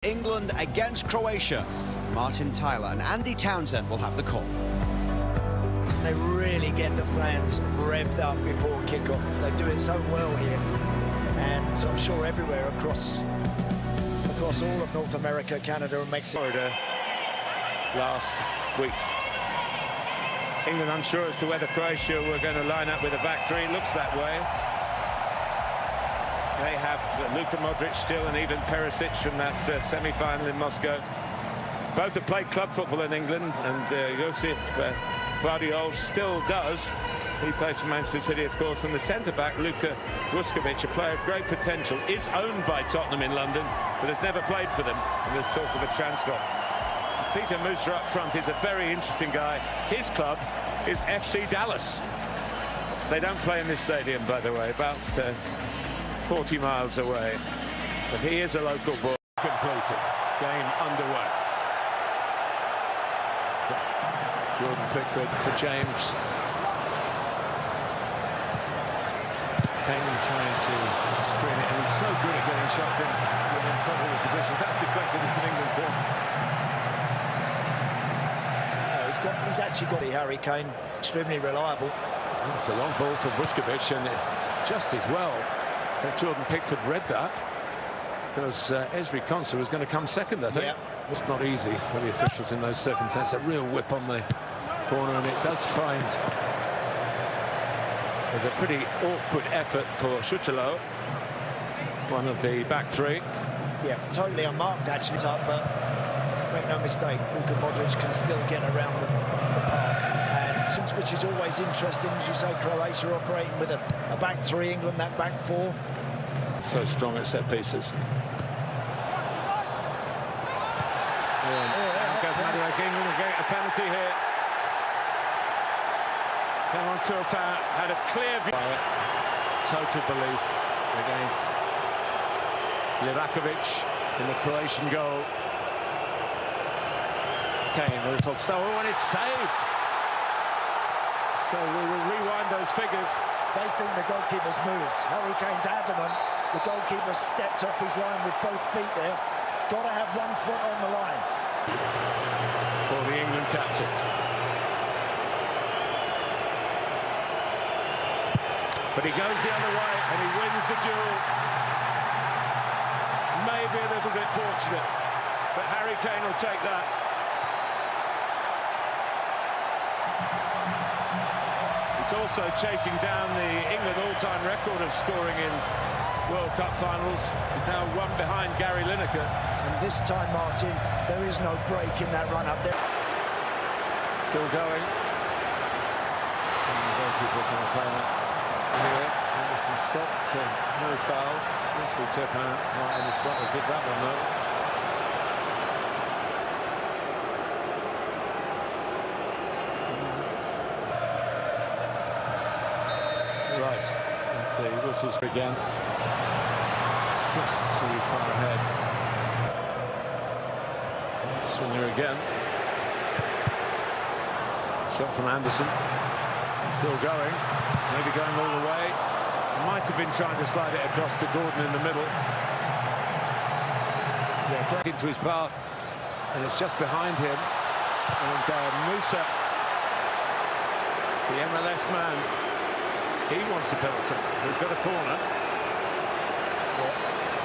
England against Croatia. Martin Tyler and Andy Townsend will have the call. They really get the fans revved up before kick-off. They do it so well here, and I'm sure everywhere across all of North America, Canada and Mexico. Last week, England unsure as to whether Croatia were going to line up with a back three. It looks that way. They have Luka Modric still, and even Perisic from that semi-final in Moscow. Both have played club football in England, and Josip Guardiola still does. He plays for Manchester City, of course, and the centre-back, Luka Vuskovic, a player of great potential, is owned by Tottenham in London, but has never played for them, and there's talk of a transfer. Peter Musa up front is a very interesting guy. His club is FC Dallas. They don't play in this stadium, by the way, about 40 miles away. But he is a local boy. Completed. Game underway. Jordan Pickford for James. Kane trying to screen it, and he's so good at getting shots in incredible positions. That's deflected. It's an England corner. He's actually got Harry Kane, extremely reliable. It's a long ball for Vuskovic, and just as well that Jordan Pickford read that, because Ezri Konsa was going to come second, I think. Yeah. It's not easy for the officials in those circumstances. A real whip on the corner, and it does find there's a pretty awkward effort for Schüttler, one of the back three. Yeah, totally unmarked actually, but make no mistake, Luka Modric can still get around the park, and which is always interesting, as you say. Croatia operating with a back three, England that back four. So strong at set pieces. England will get a penalty here. Clement Turpin had a clear view. Total belief against Livakovic in the Croatian goal. Kane, the little star, and it's saved. So we will rewind those figures. They think the goalkeeper's moved. Harry Kane's adamant. The goalkeeper stepped off his line with both feet there. He's got to have 1 foot on the line. For the England captain. But he goes the other way and he wins the duel. Maybe a little bit fortunate, but Harry Kane will take that. It's also chasing down the England all-time record of scoring in World Cup finals. He's now one behind Gary Lineker. And this time, Martin, there is no break in that run up there. Still going. And the goalkeeper can claim it. Here, Anderson stopped, no foul. Referee Turpin right on the spot. They give that one though. Rice, the whistles again. Just too far ahead. Swinger again. Shot from Anderson. Still going. Maybe going all the way. Might have been trying to slide it across to Gordon in the middle. Yeah, back into his path. And it's just behind him. And Musa, the MLS man, he wants a penalty. He's got a corner. Yeah,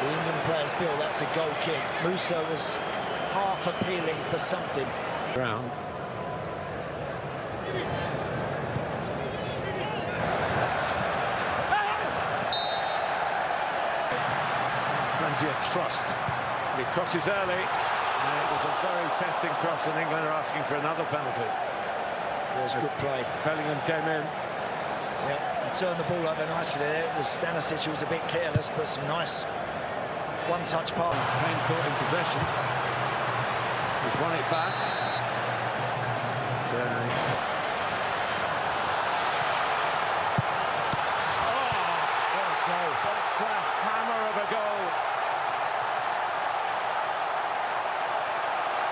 the England players feel that's a goal kick. Musa was half appealing for something. Round. Plenty of thrust. He crosses early. And it was a very testing cross, and England are asking for another penalty. It was good play. Bellingham came in. Yeah, they turned the ball over nicely there. It was Stanisic who was a bit careless, but some nice one-touch pass. Kane caught in possession. He's won it back. What a goal. It's a hammer of a goal.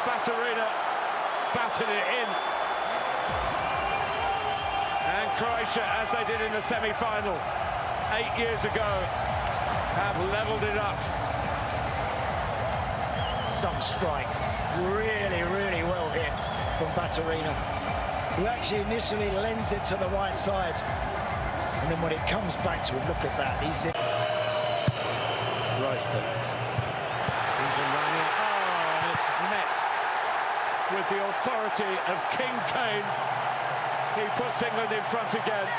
Baturina batted it in. And Croatia, as they did in the semi-final 8 years ago, have levelled it up. some strike. Really, really well hit from Baturina, who actually initially lends it to the right side. And then when it comes back to him, look at that, he's hit. Rice takes. England running out. Oh, and it's met with the authority of King Kane. He puts England in front again.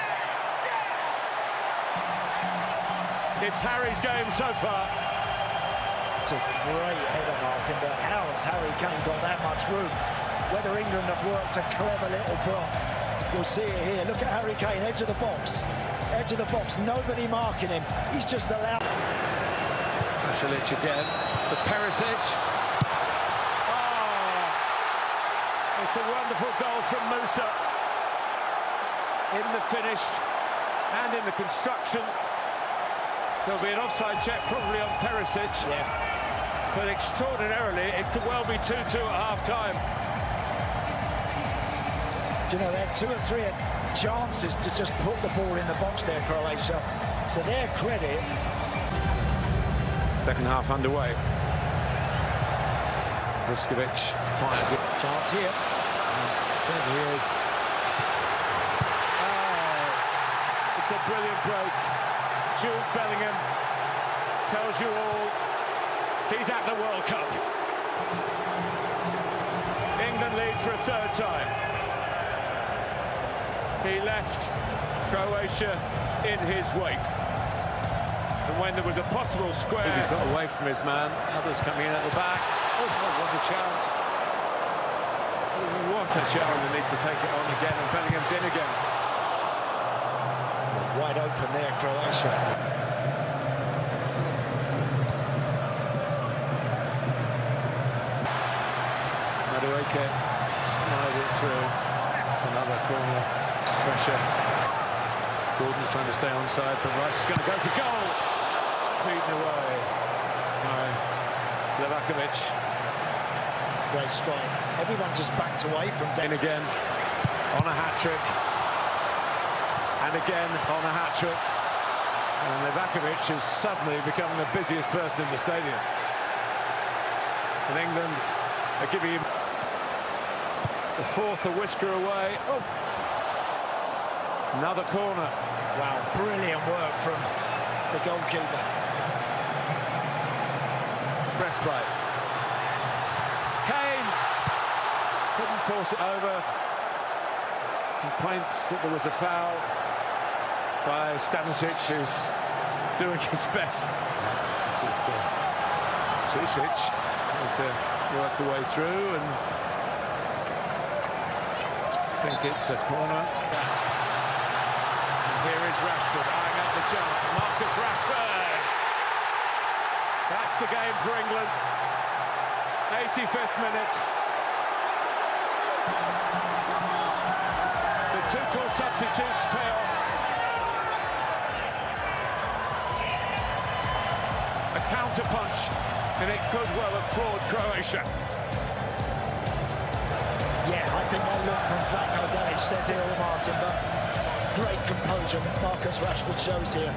It's Harry's game so far. It's a great header, Martin, but how has Harry Kane got that much room? Whether England have worked a clever little block, we'll see it here. Look at Harry Kane, edge of the box. Edge of the box, nobody marking him. He's just allowed... Rashford again for Perisic. Oh, it's a wonderful goal from Musa. In the finish and in the construction. There'll be an offside check probably on Perisic. Yeah. But extraordinarily, it could well be 2-2 at half-time. You know, they had 2 or 3 chances to just put the ball in the box there, Croatia. To their credit. Second half underway. Vuskovic fires it. Chance here. It certainly is. Oh, it's a brilliant break. Jude Bellingham tells you all he's at the World Cup. England lead for a 3rd time. He left Croatia in his wake. And when there was a possible square... He's got away from his man. Others coming in at the back. Oh, what a chance. What a chance. They need to take it on again, and Bellingham's in again. Wide open there, Croatia. Madueke slide it through. It's another corner. Pressure. Gordon's trying to stay onside, but Rice is going to go for goal. Beaten away by Levakovic. Great strike. Everyone just backed away from... In again on a hat-trick. And again on a hat-trick. And Levakovic has suddenly become the busiest person in the stadium. And England are giving him the 4th, a whisker away. Oh. Another corner. Wow, brilliant work from the goalkeeper. Respite. Kane couldn't force it over. Complaints that there was a foul by Stanisic, who's doing his best. This is Susic trying to work her way through, and I think it's a corner. And here is Rashford eyeing up the chance. Marcus Rashford. That's the game for England. 85th minute. The 2 call substitutes pay off. A counter-punch, and it could well have floored Croatia. Yeah, I think that look from Zlatko Dalic says it all, Martin, but great composure Marcus Rashford shows here.